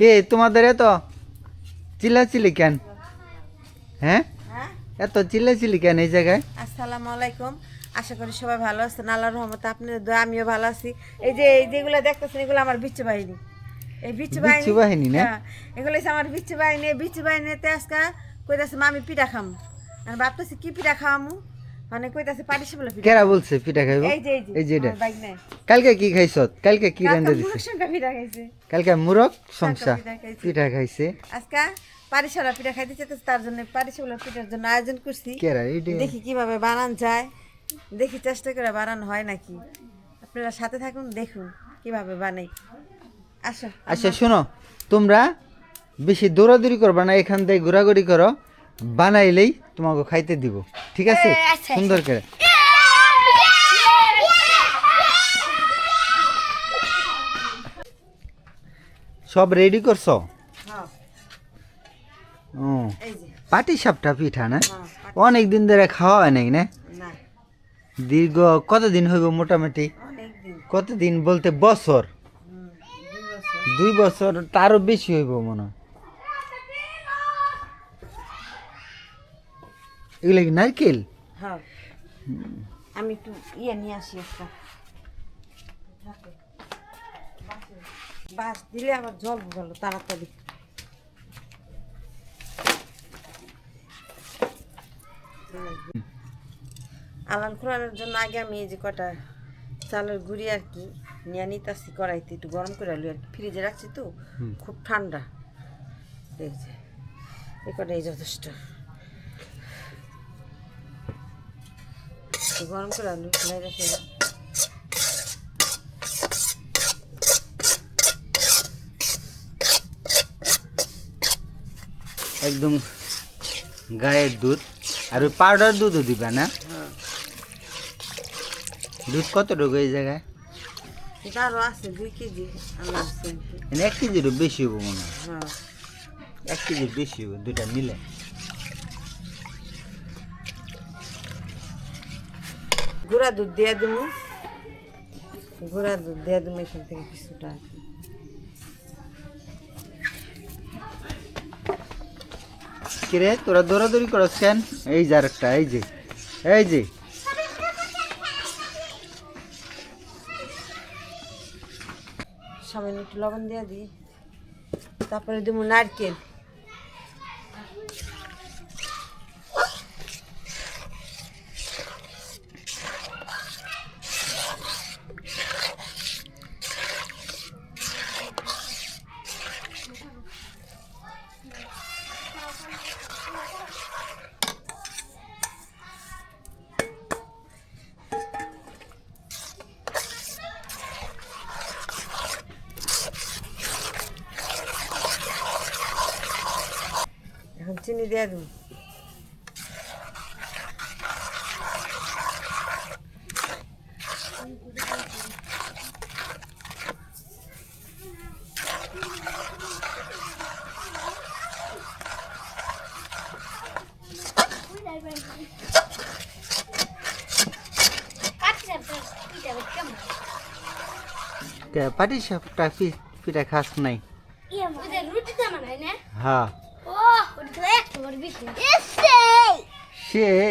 কে তোমাদের এত চিল্লাচিল্লি কেন? হ্যাঁ, এত চিল্লাচিল্লি কেন এই জায়গায়? আসসালামু আলাইকুম। আশা করি সবাই ভালো আছেন। আল্লাহর রহমতে আপনাদের দোয়া আমিও ভালো আছি। এই যেগুলো দেখতেছেন এগুলো আমার বিচ্ছু বাহিনী। এই বিচ্ছু বিচ্ছু বাহিনী না? হ্যাঁ, এগুলো হচ্ছে আমার বিচ্ছু বাহিনী। বিচ্ছু বাহিনীতে আজকে কইতাছে মামি পিঠা খাম। আর ভাবতেছি কি পিঠা খাওয়ামু, মানে কইতাছে পাটিসাপলা পিঠা। কেরা বলছে পিঠা খাইবো? এই যে এটা আমার বাইক নাই। কালকে কি খাইছত? কালকে কি কালকে রান্না দিছে? মুরগ সংখ্যা পিঠা খাইছে। কালকে মুরগ সংসা পিঠা খাইছে। পিঠা খাইছে। আজকে পাটিসাপলা পিঠা খাইতে চাইতেছে, তার জন্য পাটিসাপলা পিঠার জন্য আয়োজন করছি। কেরা এইটা? দেখি কিভাবে বানান যায়, দেখি চেষ্টা করে বানানো হয় নাকি। আপনারা সাথে থাকুন, দেখুন কিভাবে বানাই। আসো আচ্ছা শোনো, তোমরা বেশি দৌড়াদৌড়ি করবা না, এখান থেকে ঘোরাঘুরি করো, বানাইলেই তোমাকে খাইতে দিব, ঠিক আছে? সুন্দর করে। সব রেডি করছো? হ্যাঁ, ও, এই যে পাটিসাপটা পিঠা না? হ্যাঁ, অনেক দিন ধরে খাওয়া হয় নাই না? না দীর্ঘ কতদিন হইব মোটামুটি? অনেকদিন, কতদিন বলতে বছর? 2 বছর। 2 বছর, তারও বেশি হইব মনে হয়। এগুলো কি নারকেল? হ্যাঁ, আমি একটু নিয়ে আসি একটা। বাস দিলে আবার জল গেল তাড়াতাড়ি। আলান খোলানোর জন্য আগে আমি এই যে কটা চালের গুঁড়ি আর কি নিয়ে নিতেছি কড়াইতে, একটু গরম করে আলু আর কি, ফ্রিজে রাখছি তো খুব ঠান্ডা। এই যে এই কটাই যথেষ্ট। একটু গরম করে আলু ফেলাই রেখে একদম গায়ের দুধ, আর ওই পাউডার দুধও দিবা না? দুধ কতটুকু এই জায়গায়? এটা আরও আছে 2 কেজি আনা আছে আর কি। 1 কেজিরও বেশি হবো মনে হয়। হ্যাঁ, 1 কেজির বেশি হবো দুটা মিলে। গুঁড়া দুধ দিয়ে দেবো, গুঁড়া দুধ দিয়ে দেবো এখান থেকে কিছুটা আর কি। কিরে তোরা দৌড়াদৌড়ি করস কেন? এই যে আরেকটা, এই যে এই যে সামান্য একটু লবণ দিয়ে দিই, তারপরে দেবো নারকেল। এখন চিনি দিয়ে দেবো। পাটিসাপটা পিঠা খাস নাই? হ্যাঁ সেই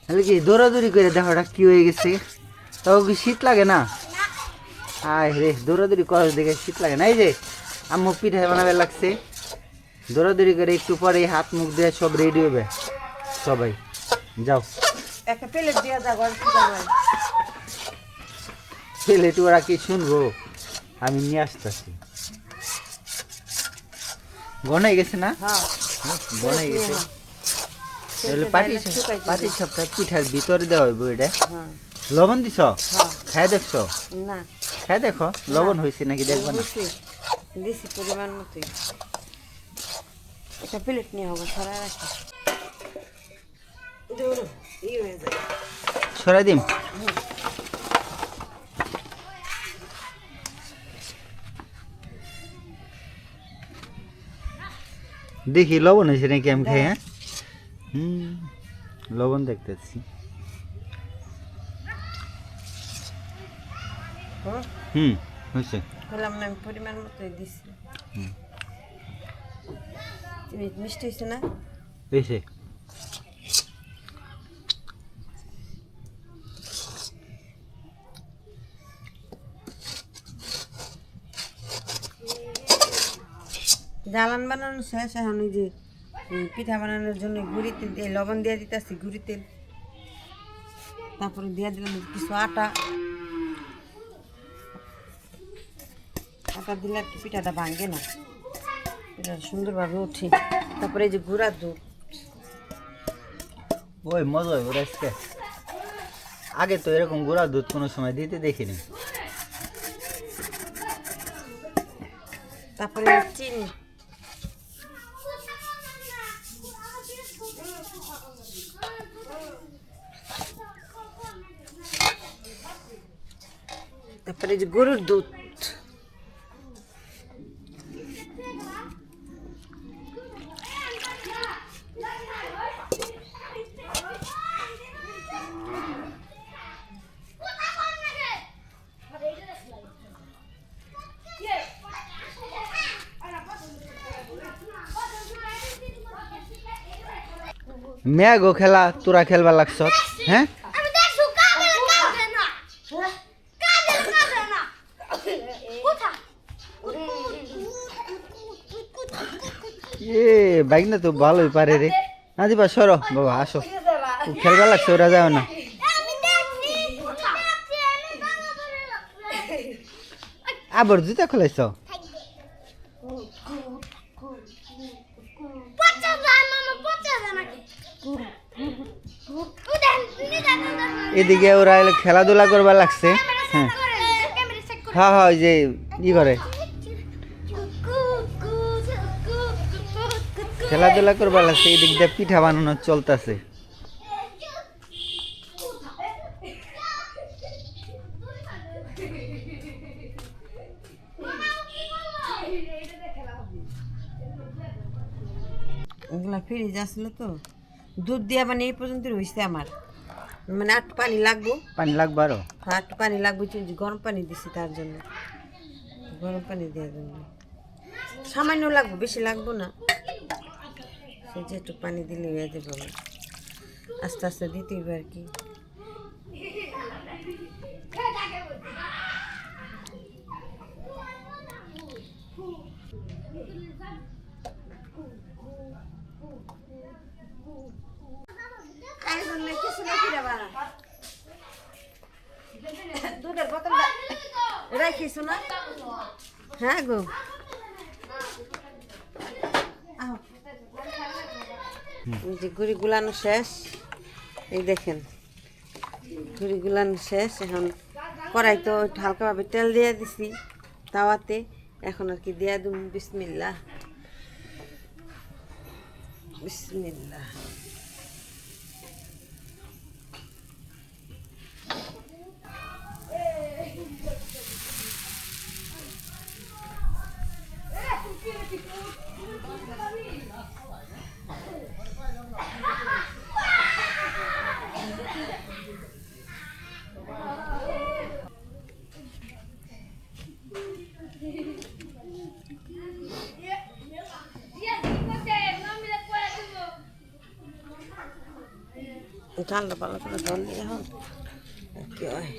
তাহলে কি দৌড়াদৌড়ি করে দেখাটা কি হয়ে গেছে? তাও কি শীত লাগে না? আয় রে, দৌড়াদৌড়ি করার দেখে শীত লাগে না? এই যে আম্মু পিঠা বানাবে লাগছে, দৌড়াদৌড়ি করে একটু পরে হাত মুখ দিয়ে সব রেডি হবে সবাই। যাও একটা প্লেট দিয়ে দাও, ঘরে খিদা নাই। প্লেট ওরা কি শুনবো? আমি নিয়ে আসতেছি। গনাই গেছে না? হ্যাঁ, গনাই গেছে। তাহলে শুকাইতে পাটিসাপটা পিঠার ভিতরে দেওয়া হইব এটা। হ্যাঁ, লবণ দিছ? হ্যাঁ, খাই দেখছো? না খাই দেখো লবণ হয়েছে নাকি দেখবো না। দিছি পরিমাণ মতোই। একটা প্লেট নিয়ে হবে, ছড়া রাখি। হয়ে যায়। ছড়াই দিম। দেখি লবণ হয়েছে নাকি আমি খাই। হ্যাঁ লবণ দেখতেছি। হয়েছে। বললাম না আমি পরিমাণ মতোই দিছি। মিষ্টি হয়েছে না? হয়েছে। জ্বালান বানানো শেষ, এখন ওই যে পিঠা বানানোর জন্য গুঁড়ি তেল দিয়ে লবণ দিয়ে দিতেছি, গুঁড়ি তেল। তারপরে দিয়ে দিলাম কিছু আটা। আটা দিলে আর কি পিঠাটা ভাঙে না, পিঠাটা সুন্দরভাবে ওঠে। তারপরে এই যে গুঁড়া দুধ। ওই মজা হয় ওরা আজকে। আগে তো এরকম গুঁড়া দুধ কোনো সময় দিতে দেখিনি। তারপরে চিনি। তারপরে যে গরুর দুধ। ম্যাগো খেলা তোরা খেলবার লাগছ, হ্যাঁ? এ বাইক না তো ভালোই পারে রে। না দিবা সরো বাবা, আসো। খেলবার লাগছে, ওরা যাও না। আবার জুতা খোলাইছ? এদিকে ওরা খেলাধুলা করবার লাগছে। হ্যাঁ হ্যাঁ হ্যাঁ, ওই যে ই করে খেলাধুলা করবার লাগছে। এদিক দিয়ে পিঠা বানানো চলতেছে। ওগুলা ফ্রিজ আসলে তো দুধ দিয়া মানে এই পর্যন্ত রয়েছে আমার, মানে একটু পানি লাগবো। পানি লাগবে আরো? হ্যাঁ একটু পানি লাগবে, গরম পানি দিছি তার জন্য, গরম পানি দেওয়ার জন্য সামান্য লাগবো, বেশি লাগবো না। সে যে একটু পানি দিলে হয়ে যাবে, আস্তে আস্তে দিতে হবে আর কি। দুধের বোতলটা রাখিস না? হ্যাঁ গো, এই যে গুড়ি গুলানো শেষ। এই দেখেন গুড়ি গুলানো শেষ। এখন কড়াই তো হালকাভাবে তেল দিয়ে দিছি তাওয়াতে, এখন আর কি দিয়ে দিন বিসমিল্লাহ। বিসমিল্লাহ। ঠান্ডা ভালো করে জল দিয়ে এখন কি হয়।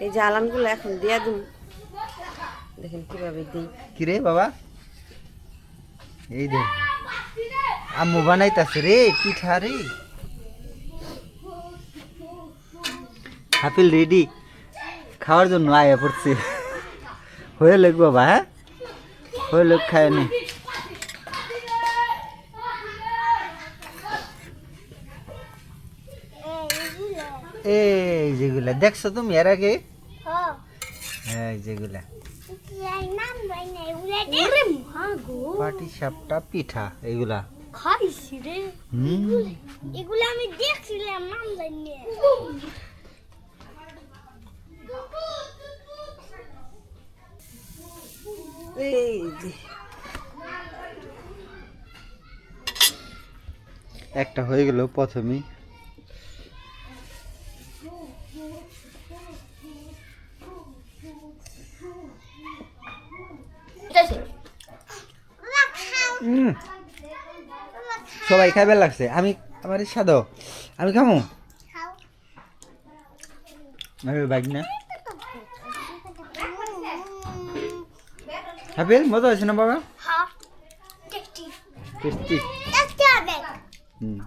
এই যে আলানগুলো এখন দিয়ে দিন, দেখেন কিভাবে দিই। কিরে বাবা, এই দেখ আম্মু বানাইতাছে রে পিঠা রে। হাফিল রেডি খাওয়ার জন্য আয়া পড়ছে। হয়ে লোক বাবা, হ্যাঁ হয়ে লোক খায় নি। এই যেগুলা দেখছো তুমি এর আগে? হ্যাঁ যেগুলা পাটি সাপটা পিঠা এগুলা খাইছি রে। এগুলো আমি দেখছিলাম, নাম জানি না। এই যে একটা হয়ে গেল প্রথমেই। সবাই খাইবার লাগছে, আমি আমার ইচ্ছা দাও, আমি খামো। বাইক না হ্যাপেল মজা আছে না বাবা? হ্যাঁ টেস্টি টেস্টি। টেস্টি হবে হুম